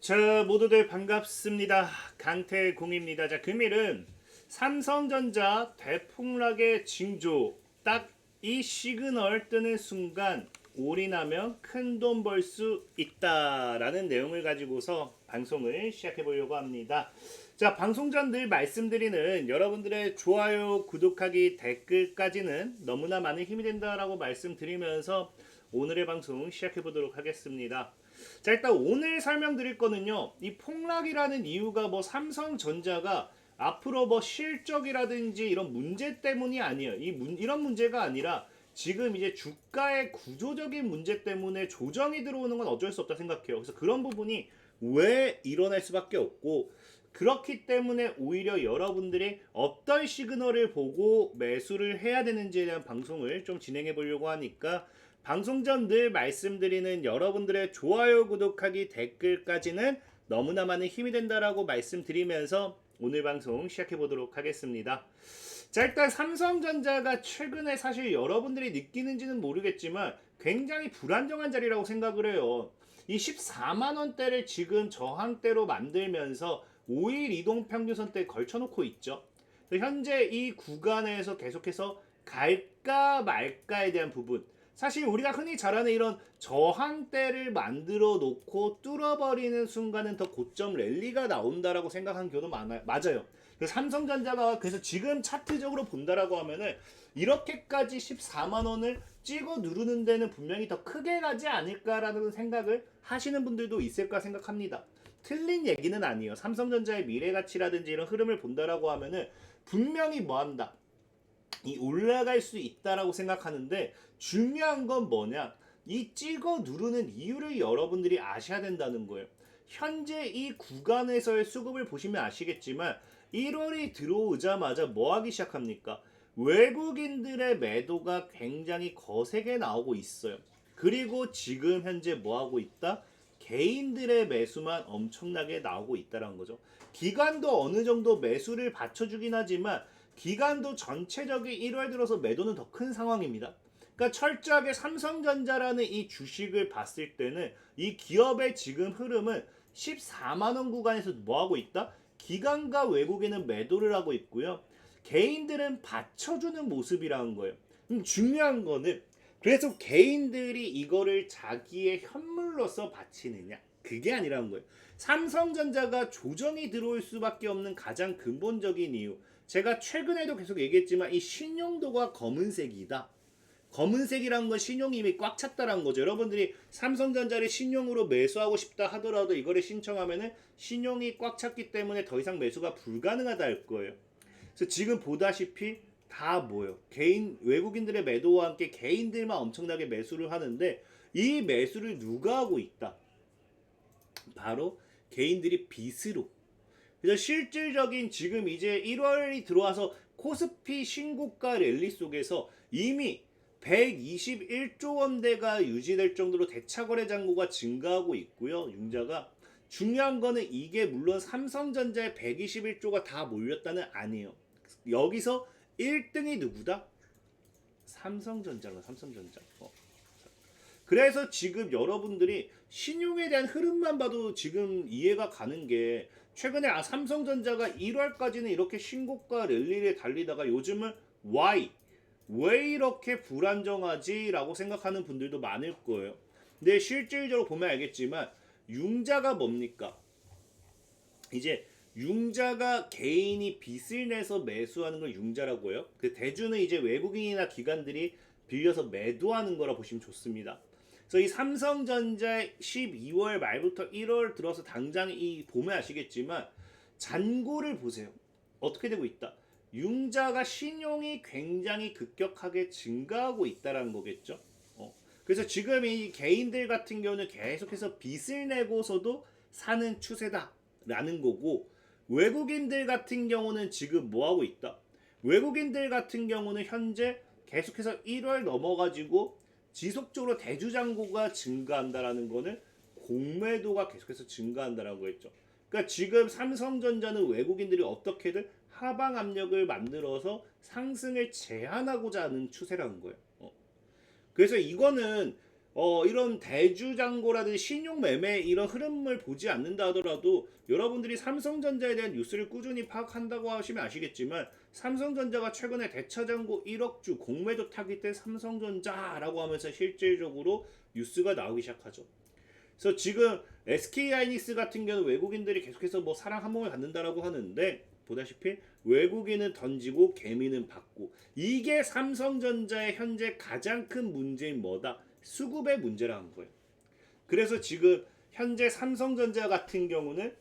자, 모두들 반갑습니다. 강태공입니다. 자, 금일은 삼성전자 대폭락의 징조, 딱 이 시그널 뜨는 순간 올인하면 큰 돈 벌 수 있다라는 내용을 가지고서 방송을 시작해 보려고 합니다. 자, 방송 전 늘 말씀드리는 여러분들의 좋아요, 구독하기, 댓글까지는 너무나 많은 힘이 된다라고 말씀드리면서 오늘의 방송 시작해 보도록 하겠습니다. 자, 일단 오늘 설명드릴 거는요, 이 폭락이라는 이유가 뭐 삼성전자가 앞으로 뭐 실적이라든지 이런 문제 때문이 아니에요. 이런 문제가 아니라 지금 이제 주가의 구조적인 문제 때문에 조정이 들어오는 건 어쩔 수 없다 생각해요. 그래서 그런 부분이 왜 일어날 수밖에 없고, 그렇기 때문에 오히려 여러분들이 어떤 시그널을 보고 매수를 해야 되는지에 대한 방송을 좀 진행해 보려고 하니까, 방송 전 늘 말씀드리는 여러분들의 좋아요, 구독하기, 댓글까지는 너무나 많은 힘이 된다라고 말씀드리면서 오늘 방송 시작해 보도록 하겠습니다. 자, 일단 삼성전자가 최근에 사실 여러분들이 느끼는지는 모르겠지만 굉장히 불안정한 자리라고 생각을 해요. 이 14만 원대를 지금 저항대로 만들면서 5일 이동평균선대에 걸쳐놓고 있죠. 현재 이 구간에서 계속해서 갈까 말까에 대한 부분, 사실 우리가 흔히 잘 아는 이런 저항대를 만들어 놓고 뚫어버리는 순간은 더 고점 랠리가 나온다라고 생각하는 경우도 맞아요. 그래서 삼성전자가 그래서 지금 차트적으로 본다라고 하면은 이렇게까지 14만 원을 찍어 누르는 데는 분명히 더 크게 가지 않을까라는 생각을 하시는 분들도 있을까 생각합니다. 틀린 얘기는 아니에요. 삼성전자의 미래 가치라든지 이런 흐름을 본다라고 하면은 분명히 뭐한다, 이 올라갈 수 있다라고 생각하는데, 중요한 건 뭐냐, 이 찍어 누르는 이유를 여러분들이 아셔야 된다는 거예요. 현재 이 구간에서의 수급을 보시면 아시겠지만 1월이 들어오자마자 뭐 하기 시작합니까? 외국인들의 매도가 굉장히 거세게 나오고 있어요. 그리고 지금 현재 뭐 하고 있다? 개인들의 매수만 엄청나게 나오고 있다는 거죠. 기관도 어느 정도 매수를 받쳐주긴 하지만 기관도 전체적인 1월 들어서 매도는 더 큰 상황입니다. 그러니까 철저하게 삼성전자라는 이 주식을 봤을 때는 이 기업의 지금 흐름은 14만 원 구간에서 뭐 하고 있다? 기관과 외국인은 매도를 하고 있고요. 개인들은 받쳐주는 모습이라는 거예요. 중요한 거는, 그래서 개인들이 이거를 자기의 현물로서 바치느냐, 그게 아니라는 거예요. 삼성전자가 조정이 들어올 수밖에 없는 가장 근본적인 이유, 제가 최근에도 계속 얘기했지만 이 신용도가 검은색이다. 검은색이라는 건 신용이 이미 꽉 찼다라는 거죠. 여러분들이 삼성전자를 신용으로 매수하고 싶다 하더라도 이거를 신청하면은 신용이 꽉 찼기 때문에 더 이상 매수가 불가능하다 할 거예요. 그래서 지금 보다시피 다 뭐예요? 개인 외국인들의 매도와 함께 개인들만 엄청나게 매수를 하는데, 이 매수를 누가 하고 있다? 바로 개인들이 빚으로. 그래서 실질적인 지금 이제 1월이 들어와서 코스피 신고가 랠리 속에서 이미 121조 원대가 유지될 정도로 대차거래 잔고가 증가하고 있고요. 융자가. 중요한 거는 이게 물론 삼성전자의 121조가 다 몰렸다는 아니에요. 여기서 1등이 누구다? 삼성전자가 삼성전자. 그래서 지금 여러분들이 신용에 대한 흐름만 봐도 지금 이해가 가는 게, 최근에 삼성전자가 1월까지는 이렇게 신고가 랠리를 달리다가 요즘은 왜 이렇게 불안정하지? 라고 생각하는 분들도 많을 거예요. 근데 실질적으로 보면 알겠지만 융자가 뭡니까? 이제 융자가 개인이 빚을 내서 매수하는 걸 융자라고 해요. 그 대주는 이제 외국인이나 기관들이 빌려서 매도하는 거라 보시면 좋습니다. 그래서 이 삼성전자 12월 말부터 1월 들어서 당장 이 보면 아시겠지만 잔고를 보세요. 어떻게 되고 있다? 융자가 신용이 굉장히 급격하게 증가하고 있다는 거겠죠. 그래서 지금 이 개인들 같은 경우는 계속해서 빚을 내고서도 사는 추세다라는 거고, 외국인들 같은 경우는 지금 뭐 하고 있다? 외국인들 같은 경우는 현재 계속해서 1월 넘어가지고 지속적으로 대주잔고가 증가한다라는 거는 공매도가 계속해서 증가한다라는 거겠죠. 그러니까 지금 삼성전자는 외국인들이 어떻게든 하방 압력을 만들어서 상승을 제한하고자 하는 추세라는 거예요. 그래서 이거는 이런 대주장고라든지 신용매매 이런 흐름을 보지 않는다 하더라도 여러분들이 삼성전자에 대한 뉴스를 꾸준히 파악한다고 하시면 아시겠지만 삼성전자가 최근에 대차장고 1억주 공매도 타깃된 삼성전자라고 하면서 실질적으로 뉴스가 나오기 시작하죠. 그래서 지금 SK하이닉스 같은 경우는 외국인들이 계속해서 뭐 사랑 한 몸을 갖는다라고 하는데 보다시피 외국인은 던지고 개미는 받고 이게 삼성전자의 현재 가장 큰 문제인 뭐다? 수급의 문제라는 거예요. 그래서 지금 현재 삼성전자 같은 경우는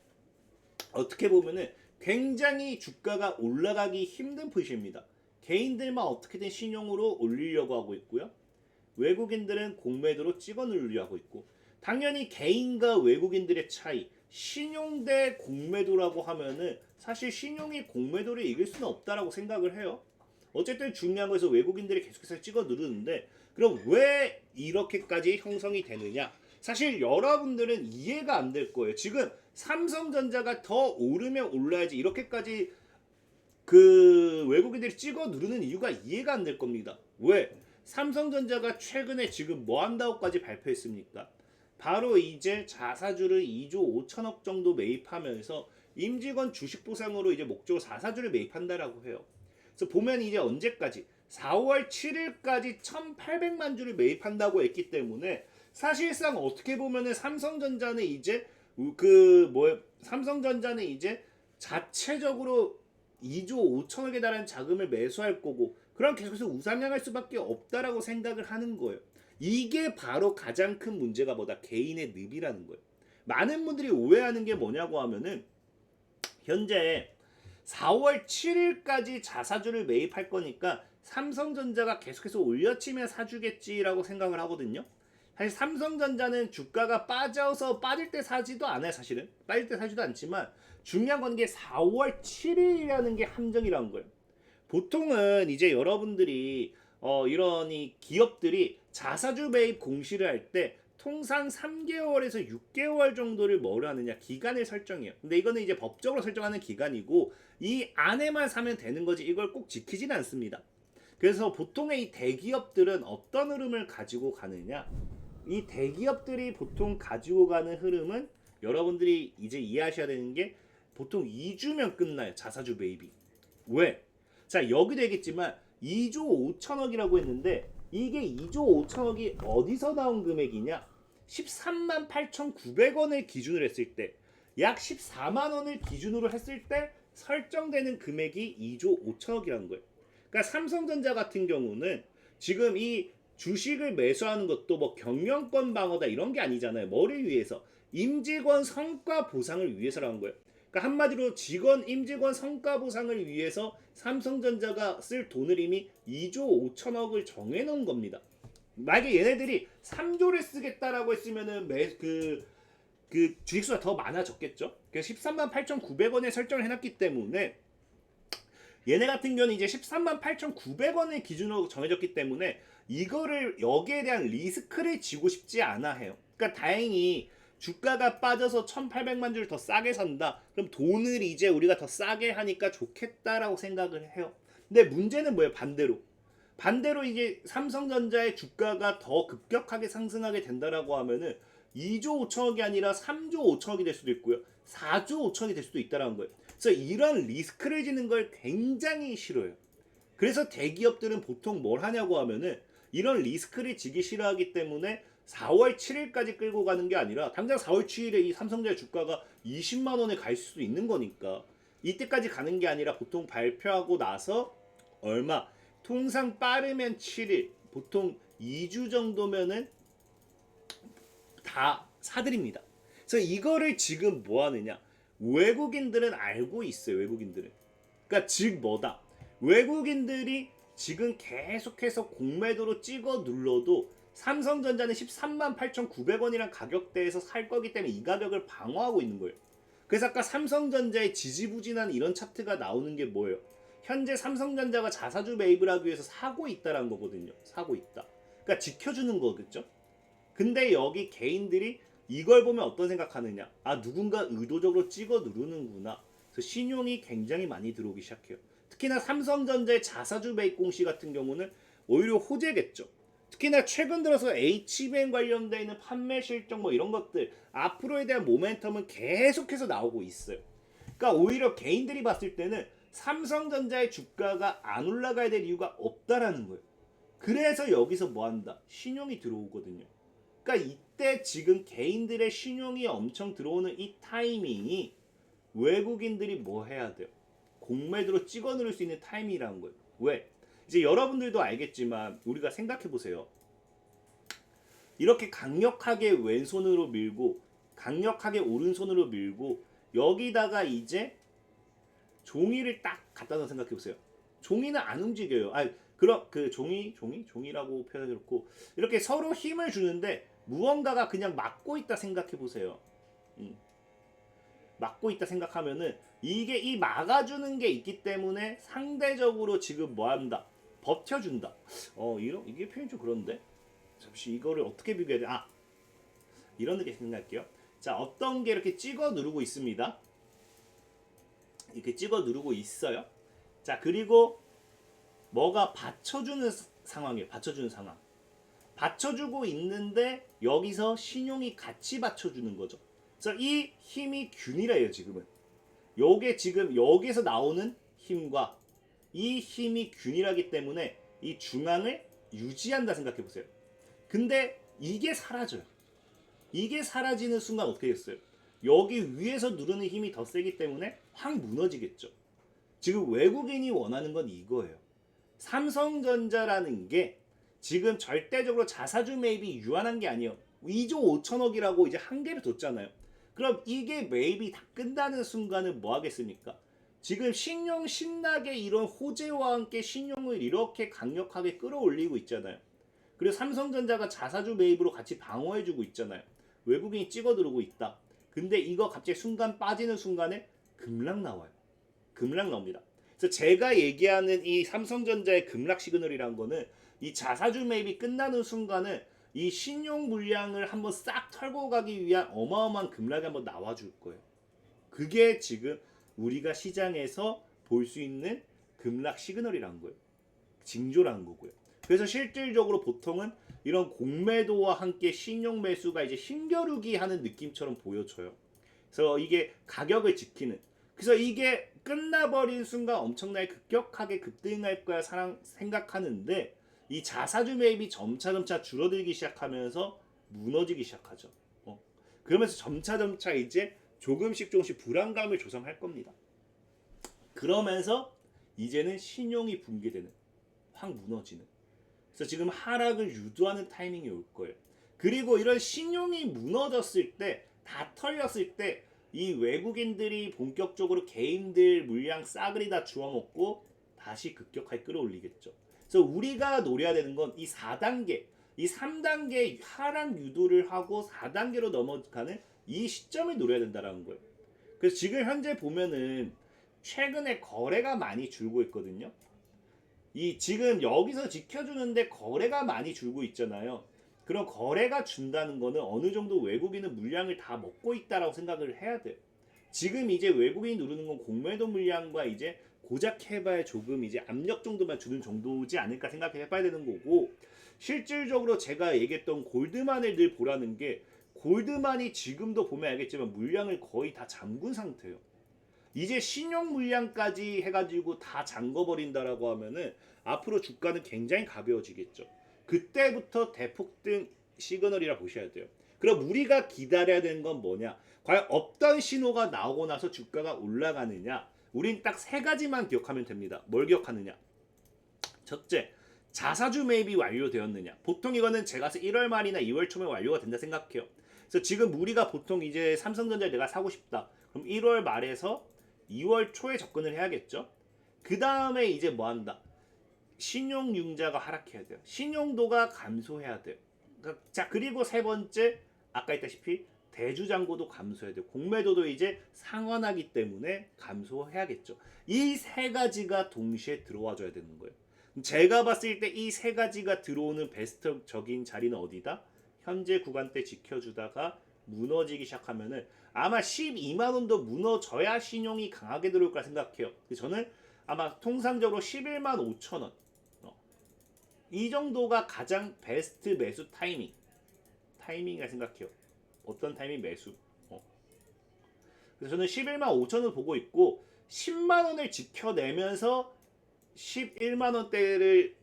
어떻게 보면은 굉장히 주가가 올라가기 힘든 포지션입니다. 개인들만 어떻게든 신용으로 올리려고 하고 있고요. 외국인들은 공매도로 찍어 누르려고 하고 있고 당연히 개인과 외국인들의 차이 신용 대 공매도라고 하면은 사실 신용이 공매도를 이길 수는 없다라고 생각을 해요. 어쨌든 중요한 것에서 외국인들이 계속해서 찍어 누르는데 그럼 왜 이렇게까지 형성이 되느냐? 사실 여러분들은 이해가 안 될 거예요. 지금 삼성전자가 더 오르면 올라야지 이렇게까지 그 외국인들이 찍어 누르는 이유가 이해가 안 될 겁니다. 왜? 삼성전자가 최근에 지금 뭐 한다고까지 발표했습니까? 바로 이제 자사주를 2조 5천억 정도 매입하면서 임직원 주식 보상으로 이제 목적으로 자사주를 매입한다라고 해요. 그래서 보면 이제 언제까지 4월 7일까지 1,800만 주를 매입한다고 했기 때문에 사실상 어떻게 보면은 삼성전자는 이제 삼성전자는 이제 자체적으로 2조 5천억에 달하는 자금을 매수할 거고 그럼 계속해서 우상향할 수밖에 없다라고 생각을 하는 거예요. 이게 바로 가장 큰 문제가 뭐다? 개인의 늪이라는 거예요. 많은 분들이 오해하는 게 뭐냐고 하면은 현재 4월 7일까지 자사주를 매입할 거니까 삼성전자가 계속해서 올려치면 사주겠지라고 생각을 하거든요. 사실 삼성전자는 주가가 빠져서 빠질 때 사지도 않아요. 사실은 빠질 때 사지도 않지만 중요한 건 게 4월 7일이라는 게 함정이라는 거예요. 보통은 이제 여러분들이 이런 이 기업들이 자사주 매입 공시를 할 때 통상 3개월에서 6개월 정도를 뭐를 하느냐 기간을 설정해요. 근데 이거는 이제 법적으로 설정하는 기간이고 이 안에만 사면 되는 거지 이걸 꼭 지키지는 않습니다. 그래서 보통의 이 대기업들은 어떤 흐름을 가지고 가느냐 이 대기업들이 보통 가지고 가는 흐름은 여러분들이 이제 이해하셔야 되는 게 보통 2주면 끝나요. 자사주 매입이. 왜? 자 여기도 얘기했지만 2조 5천억이라고 했는데 이게 2조 5천억이 어디서 나온 금액이냐 13만 8,900원을 기준으로 했을 때 약 14만 원을 기준으로 했을 때 설정되는 금액이 2조 5천억이라는 거예요. 그러니까 삼성전자 같은 경우는 지금 이 주식을 매수하는 것도 뭐 경영권 방어다 이런 게 아니잖아요. 뭐를 위해서? 임직원 성과 보상을 위해서라는 거예요. 그러니까 한마디로 직원 임직원 성과 보상을 위해서 삼성전자가 쓸 돈을 이미 2조 5천억을 정해놓은 겁니다. 만약에 얘네들이 3조를 쓰겠다라고 했으면은 그 주식수가 더 많아졌겠죠. 그래서 13만 8,900원에 설정을 해놨기 때문에 얘네 같은 경우는 이제 13만 8,900원을 기준으로 정해졌기 때문에 이거를 여기에 대한 리스크를 지고 싶지 않아 해요. 그러니까 다행히 주가가 빠져서 1,800만 주를 더 싸게 산다. 그럼 돈을 이제 우리가 더 싸게 하니까 좋겠다라고 생각을 해요. 근데 문제는 뭐예요? 반대로 이제 삼성전자의 주가가 더 급격하게 상승하게 된다라고 하면은 2조 5천억이 아니라 3조 5천억이 될 수도 있고요. 4조 5천억이 될 수도 있다라는 거예요. 그래서 이런 리스크를 지는 걸 굉장히 싫어요. 그래서 대기업들은 보통 뭘 하냐고 하면은 이런 리스크를 지기 싫어하기 때문에 4월 7일까지 끌고 가는 게 아니라 당장 4월 7일에 이 삼성전자 주가가 20만 원에 갈 수도 있는 거니까 이때까지 가는 게 아니라 보통 발표하고 나서 얼마 통상 빠르면 7일 보통 2주 정도면은 다 사드립니다. 그래서 이거를 지금 뭐 하느냐 외국인들은 알고 있어요. 외국인들은 그러니까 즉 뭐다 외국인들이 지금 계속해서 공매도로 찍어 눌러도 삼성전자는 13만 8,900원이란 가격대에서 살 거기 때문에 이 가격을 방어하고 있는 거예요. 그래서 아까 삼성전자의 지지부진한 이런 차트가 나오는 게 뭐예요? 현재 삼성전자가 자사주 매입을 하기 위해서 사고 있다라는 거거든요. 사고 있다. 그러니까 지켜주는 거겠죠. 근데 여기 개인들이 이걸 보면 어떤 생각하느냐? 아 누군가 의도적으로 찍어 누르는구나. 그래서 신용이 굉장히 많이 들어오기 시작해요. 특히나 삼성전자의 자사주 매입 공시 같은 경우는 오히려 호재겠죠. 특히나 최근 들어서 HBM 관련되어 있는 판매 실적 뭐 이런 것들 앞으로에 대한 모멘텀은 계속해서 나오고 있어요. 그러니까 오히려 개인들이 봤을 때는 삼성전자의 주가가 안 올라가야 될 이유가 없다라는 거예요. 그래서 여기서 뭐 한다? 신용이 들어오거든요. 그러니까 이때 지금 개인들의 신용이 엄청 들어오는 이 타이밍이 외국인들이 뭐 해야 돼요? 공매도로 찍어 누를 수 있는 타이밍이라는 거예요. 왜? 이제 여러분들도 알겠지만 우리가 생각해 보세요. 이렇게 강력하게 왼손으로 밀고 강력하게 오른손으로 밀고 여기다가 이제 종이를 딱 갖다 놓은 생각해 보세요. 종이는 안 움직여요. 그럼 그 종이라고 표현해 놓고 이렇게 서로 힘을 주는데 무언가가 그냥 막고 있다 생각해 보세요. 막고 있다 생각하면은 이게 이 막아주는 게 있기 때문에 상대적으로 지금 뭐 한다? 버텨준다. 이게 표현이 좀 그런데 잠시 이거를 어떻게 비교해야 돼? 이런 느낌 생각할게요. 자, 어떤 게 이렇게 찍어 누르고 있습니다. 이렇게 찍어 누르고 있어요. 자, 그리고 뭐가 받쳐주는 상황이에요. 받쳐주는 상황. 받쳐주고 있는데 여기서 신용이 같이 받쳐주는 거죠. 그래서 이 힘이 균이래요. 지금은. 요게 지금 여기서 나오는 힘과 이 힘이 균일하기 때문에 이 중앙을 유지한다 생각해 보세요. 근데 이게 사라져요. 이게 사라지는 순간 어떻게 됐어요? 여기 위에서 누르는 힘이 더 세기 때문에 확 무너지겠죠. 지금 외국인이 원하는 건 이거예요. 삼성전자라는 게 지금 절대적으로 자사주 매입이 유한한 게 아니에요. 2조 5천억이라고 이제 한계를 뒀잖아요. 그럼 이게 매입이 다 끝나는 순간은 뭐 하겠습니까? 지금 신용 신나게 이런 호재와 함께 신용을 이렇게 강력하게 끌어올리고 있잖아요. 그리고 삼성전자가 자사주 매입으로 같이 방어해주고 있잖아요. 외국인이 찍어 들어오고 있다. 근데 이거 갑자기 순간 빠지는 순간에 급락 나와요. 급락 나옵니다. 그래서 제가 얘기하는 이 삼성전자의 급락 시그널이란 거는 이 자사주 매입이 끝나는 순간은 이 신용 물량을 한번 싹 털고 가기 위한 어마어마한 급락이 한번 나와줄 거예요. 그게 지금 우리가 시장에서 볼 수 있는 급락 시그널이라는 거예요. 징조라는 거고요. 그래서 실질적으로 보통은 이런 공매도와 함께 신용 매수가 이제 힘겨루기 하는 느낌처럼 보여져요. 그래서 이게 가격을 지키는. 그래서 이게 끝나버린 순간 엄청나게 급격하게 급등할 거야 생각하는데 이 자사주 매입이 점차 줄어들기 시작하면서 무너지기 시작하죠. 그러면서 점차 이제 조금씩 불안감을 조성할 겁니다. 그러면서 이제는 신용이 붕괴되는, 확 무너지는. 그래서 지금 하락을 유도하는 타이밍이 올 거예요. 그리고 이런 신용이 무너졌을 때, 다 털렸을 때 이 외국인들이 본격적으로 개인들 물량 싸그리 다 주워먹고 다시 급격하게 끌어올리겠죠. 그래서 우리가 노려야 되는 건 이 4단계, 이 3단계 하락 유도를 하고 4단계로 넘어가는 이 시점을 노려야 된다는 거예요. 그래서 지금 현재 보면은 최근에 거래가 많이 줄고 있거든요. 이 지금 여기서 지켜주는데 거래가 많이 줄고 있잖아요. 그럼 거래가 준다는 거는 어느 정도 외국인은 물량을 다 먹고 있다라고 생각을 해야 돼요. 지금 이제 외국인이 누르는 건 공매도 물량과 이제 고작 해봐야 조금 이제 압력 정도만 주는 정도지 않을까 생각해봐야 되는 거고, 실질적으로 제가 얘기했던 골드만을 늘 보라는 게 골드만이 지금도 보면 알겠지만 물량을 거의 다 잠근 상태예요. 이제 신용 물량까지 해가지고 다 잠궈버린다라고 하면은 앞으로 주가는 굉장히 가벼워지겠죠. 그때부터 대폭등 시그널이라 보셔야 돼요. 그럼 우리가 기다려야 되는 건 뭐냐? 과연 어떤 신호가 나오고 나서 주가가 올라가느냐? 우린 딱 세 가지만 기억하면 됩니다. 뭘 기억하느냐? 첫째, 자사주 매입이 완료되었느냐? 보통 이거는 제가 1월 말이나 2월 초면 완료가 된다 생각해요. 그래서 지금 우리가 보통 이제 삼성전자를 내가 사고 싶다. 그럼 1월 말에서 2월 초에 접근을 해야겠죠. 그 다음에 이제 뭐 한다? 신용융자가 하락해야 돼요. 신용도가 감소해야 돼요. 자, 그리고 세 번째, 아까 했다시피 대주잔고도 감소해야 돼요. 공매도도 이제 상환하기 때문에 감소해야겠죠. 이 세 가지가 동시에 들어와 줘야 되는 거예요. 제가 봤을 때 이 세 가지가 들어오는 베스트적인 자리는 어디다? 현재 구간대 지켜주다가 무너지기 시작하면은 아마 12만 원도 무너져야 신용이 강하게 들어올 거라 생각해요. 저는 아마 통상적으로 11만 5천 원 이 정도가 가장 베스트 매수 타이밍이라 생각해요. 어떤 타이밍 매수. 그래서 저는 11만 5천을 보고 있고 10만 원을 지켜내면서 11만 원대를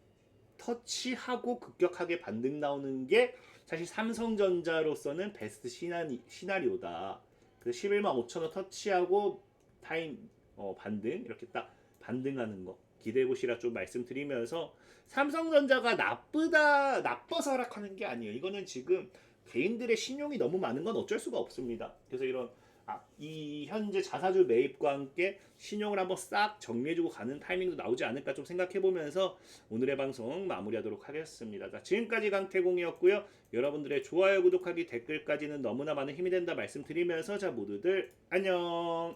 터치하고 급격하게 반등 나오는 게 사실 삼성전자로서는 베스트 시나리오다. 그래서 11만 5천 원 터치하고 반등 이렇게 딱 반등하는 거 기대해 보시라 좀 말씀드리면서 삼성전자가 나빠서 하락하는 게 아니에요. 이거는 지금 개인들의 신용이 너무 많은 건 어쩔 수가 없습니다. 그래서 이 현재 자사주 매입과 함께 신용을 한번 싹 정리해주고 가는 타이밍도 나오지 않을까 좀 생각해보면서 오늘의 방송 마무리하도록 하겠습니다. 자, 지금까지 강태공이었고요. 여러분들의 좋아요, 구독하기, 댓글까지는 너무나 많은 힘이 된다 말씀드리면서 자 모두들 안녕.